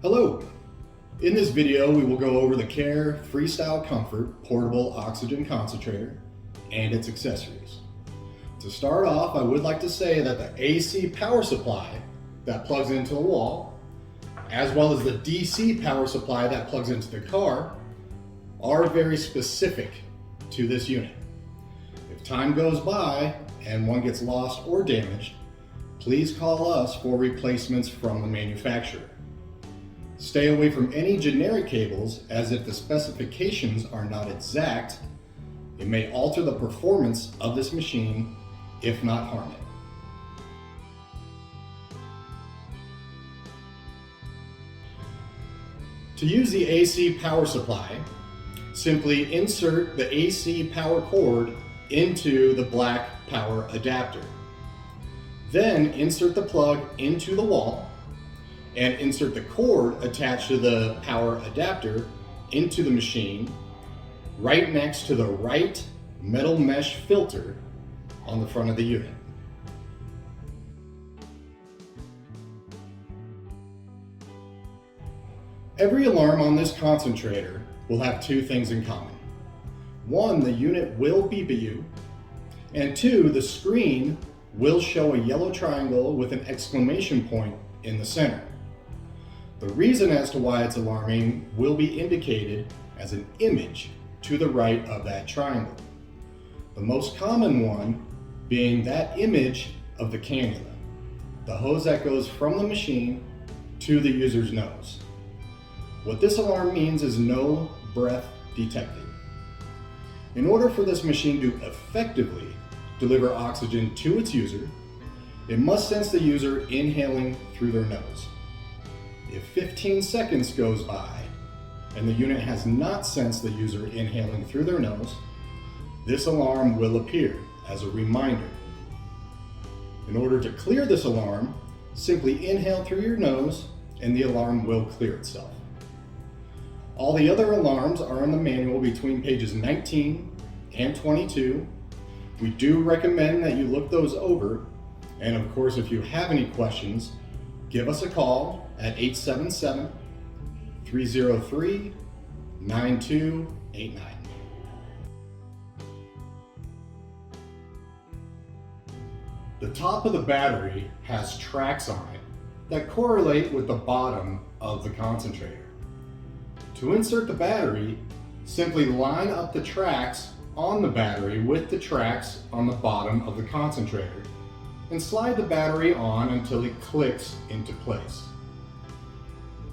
Hello! In this video, we will go over the CAIRE FreeStyle Comfort Portable Oxygen Concentrator and its accessories. To start off, I would like to say that the AC power supply that plugs into the wall, as well as the DC power supply that plugs into the car, are very specific to this unit. If time goes by and one gets lost or damaged, please call us for replacements from the manufacturer. Stay away from any generic cables, as if the specifications are not exact, it may alter the performance of this machine, if not harm it. To use the AC power supply, simply insert the AC power cord into the black power adapter. Then insert the plug into the wall and insert the cord attached to the power adapter into the machine right next to the right metal mesh filter on the front of the unit. Every alarm on this concentrator will have two things in common. One, the unit will beep at you, and two, the screen will show a yellow triangle with an exclamation point in the center. The reason as to why it's alarming will be indicated as an image to the right of that triangle. The most common one being that image of the cannula, the hose that goes from the machine to the user's nose. What this alarm means is no breath detected. In order for this machine to effectively deliver oxygen to its user, it must sense the user inhaling through their nose. If 15 seconds goes by and the unit has not sensed the user inhaling through their nose, this alarm will appear as a reminder. In order to clear this alarm, simply inhale through your nose and the alarm will clear itself. All the other alarms are in the manual between pages 19 and 22. We do recommend that you look those over, and of course, if you have any questions, give us a call at 877-303-9289. The top of the battery has tracks on it that correlate with the bottom of the concentrator. To insert the battery, simply line up the tracks on the battery with the tracks on the bottom of the concentrator and slide the battery on until it clicks into place.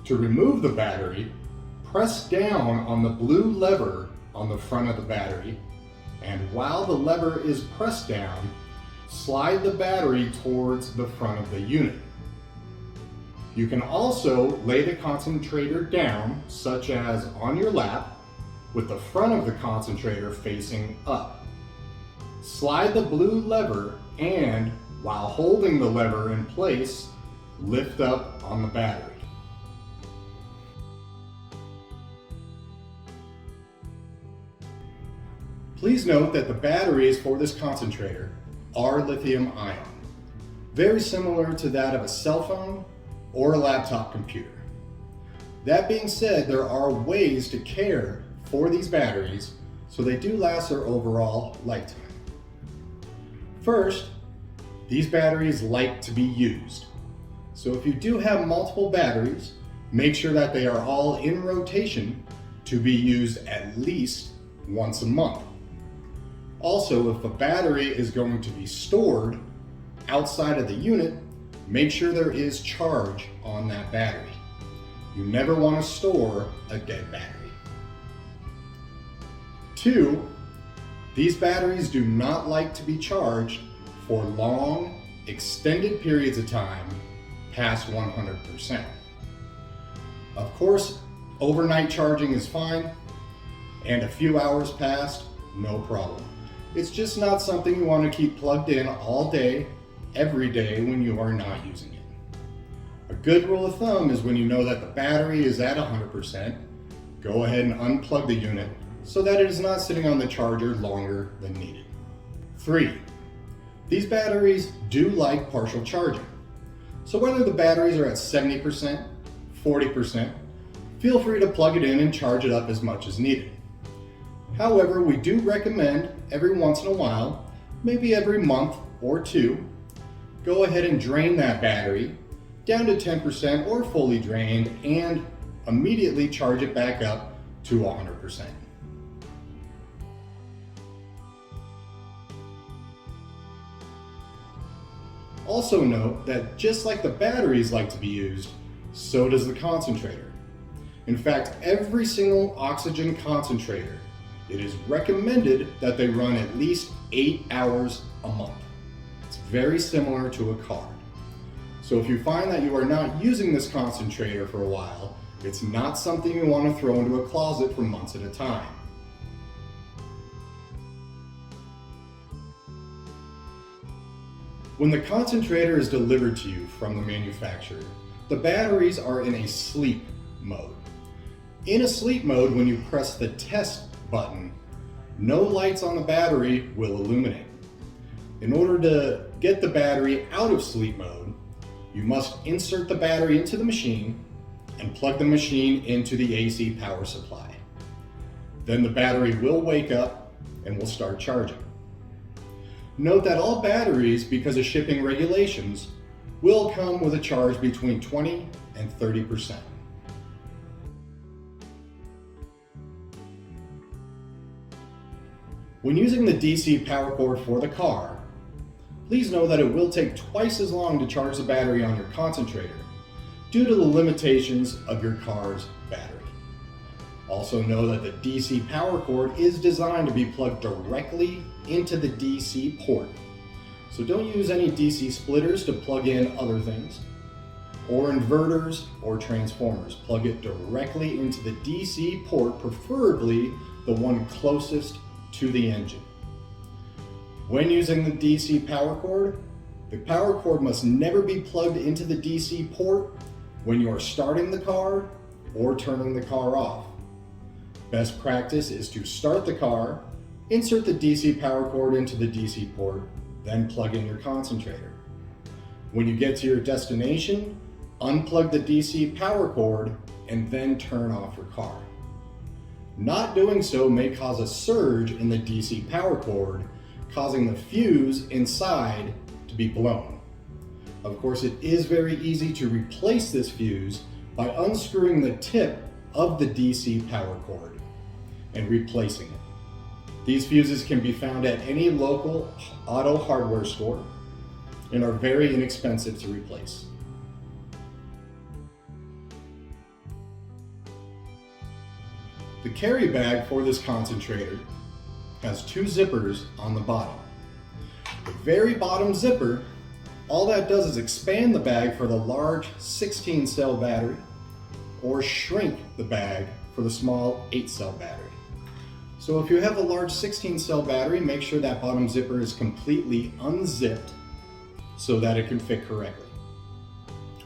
To remove the battery, press down on the blue lever on the front of the battery, and while the lever is pressed down, slide the battery towards the front of the unit. You can also lay the concentrator down, such as on your lap, with the front of the concentrator facing up. Slide the blue lever and, while holding the lever in place, lift up on the battery. Please note that the batteries for this concentrator are lithium-ion, very similar to that of a cell phone or a laptop computer. That being said, there are ways to care for these batteries so they do last their overall lifetime. First, these batteries like to be used. So if you do have multiple batteries, make sure that they are all in rotation to be used at least once a month. Also, if the battery is going to be stored outside of the unit, make sure there is charge on that battery. You never want to store a dead battery. 2, these batteries do not like to be charged for long, extended periods of time past 100%. Of course, overnight charging is fine, and a few hours past, no problem. It's just not something you want to keep plugged in all day, every day when you are not using it. A good rule of thumb is when you know that the battery is at 100%, go ahead and unplug the unit so that it is not sitting on the charger longer than needed. 3, these batteries do like partial charging. So whether the batteries are at 70%, 40%, feel free to plug it in and charge it up as much as needed. However, we do recommend every once in a while, maybe every month or two, go ahead and drain that battery down to 10% or fully drained and immediately charge it back up to 100%. Also note that just like the batteries like to be used, so does the concentrator. In fact, every single oxygen concentrator, it is recommended that they run at least 8 hours a month. It's very similar to a car. So if you find that you are not using this concentrator for a while, it's not something you want to throw into a closet for months at a time. When the concentrator is delivered to you from the manufacturer, the batteries are in a sleep mode. In a sleep mode, when you press the test button, no lights on the battery will illuminate. In order to get the battery out of sleep mode, you must insert the battery into the machine and plug the machine into the AC power supply. Then the battery will wake up and will start charging. Note that all batteries, because of shipping regulations, will come with a charge between 20 and 30%. When using the DC power cord for the car, please know that it will take twice as long to charge the battery on your concentrator due to the limitations of your car's battery. Also know that the DC power cord is designed to be plugged directly into the DC port. So don't use any DC splitters to plug in other things, or inverters or transformers. Plug it directly into the DC port, preferably the one closest to the engine. When using the DC power cord, the power cord must never be plugged into the DC port when you are starting the car or turning the car off. Best practice is to start the car, insert the DC power cord into the DC port, then plug in your concentrator. When you get to your destination, unplug the DC power cord and then turn off your car. Not doing so may cause a surge in the DC power cord, causing the fuse inside to be blown. Of course, it is very easy to replace this fuse by unscrewing the tip of the DC power cord and replacing it. These fuses can be found at any local auto hardware store and are very inexpensive to replace. The carry bag for this concentrator has 2 zippers on the bottom. The very bottom zipper, all that does is expand the bag for the large 16-cell battery or shrink the bag for the small 8-cell battery. So if you have a large 16-cell battery, make sure that bottom zipper is completely unzipped so that it can fit correctly.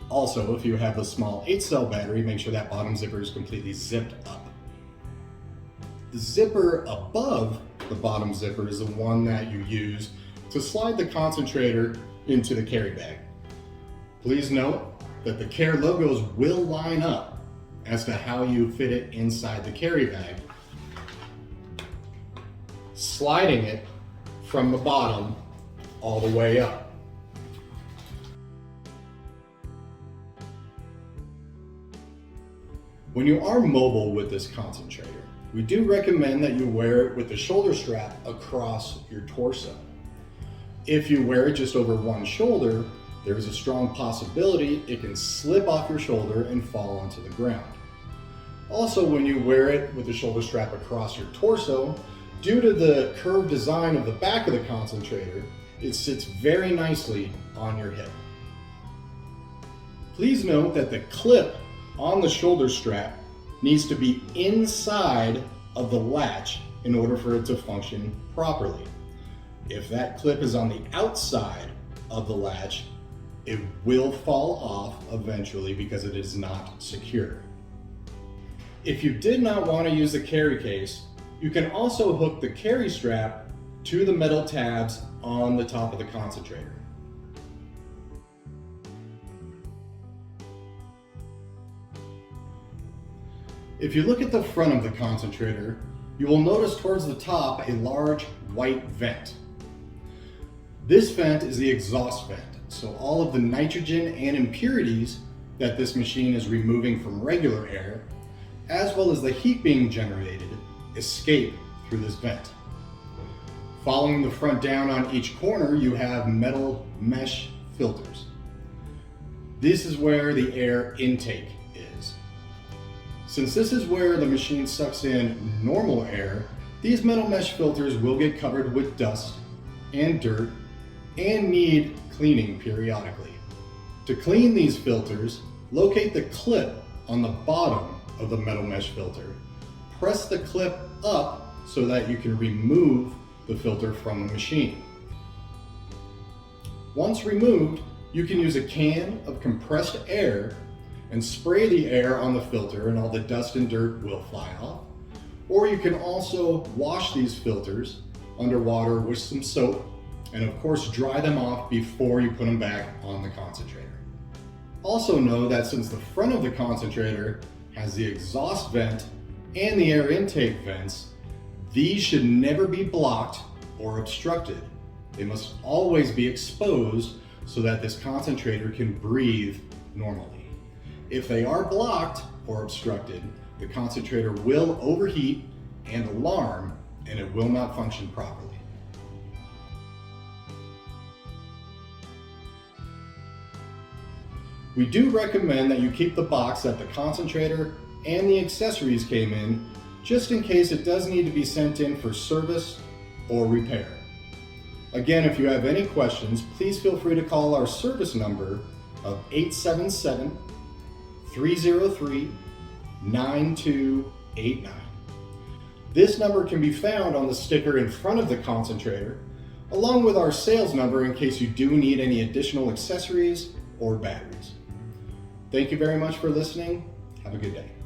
Also, if you have a small 8-cell battery, make sure that bottom zipper is completely zipped up. The zipper above the bottom zipper is the one that you use to slide the concentrator into the carry bag. Please note that the CAIRE logos will line up as to how you fit it inside the carry bag, sliding it from the bottom all the way up. When you are mobile with this concentrator, we do recommend that you wear it with the shoulder strap across your torso. If you wear it just over one shoulder, there is a strong possibility it can slip off your shoulder and fall onto the ground. Also, when you wear it with the shoulder strap across your torso, due to the curved design of the back of the concentrator, it sits very nicely on your hip. Please note that the clip on the shoulder strap needs to be inside of the latch in order for it to function properly. If that clip is on the outside of the latch, it will fall off eventually because it is not secure. If you did not want to use the carry case, you can also hook the carry strap to the metal tabs on the top of the concentrator. If you look at the front of the concentrator, you will notice towards the top a large white vent. This vent is the exhaust vent, so all of the nitrogen and impurities that this machine is removing from regular air, as well as the heat being generated, escape through this vent. Following the front down on each corner, you have metal mesh filters. This is where the air intake is. Since this is where the machine sucks in normal air, these metal mesh filters will get covered with dust and dirt and need cleaning periodically. To clean these filters, locate the clip on the bottom of the metal mesh filter. Press the clip up so that you can remove the filter from the machine. Once removed, you can use a can of compressed air and spray the air on the filter and all the dust and dirt will fly off. Or you can also wash these filters underwater with some soap and of course dry them off before you put them back on the concentrator. Also know that since the front of the concentrator has the exhaust vent and the air intake vents, these should never be blocked or obstructed. They must always be exposed so that this concentrator can breathe normally. If they are blocked or obstructed, the concentrator will overheat and alarm, and it will not function properly. We do recommend that you keep the box that the concentrator and the accessories came in, just in case it does need to be sent in for service or repair. Again, if you have any questions, please feel free to call our service number of 877-303-9289. This number can be found on the sticker in front of the concentrator, along with our sales number in case you do need any additional accessories or batteries. Thank you very much for listening. Have a good day.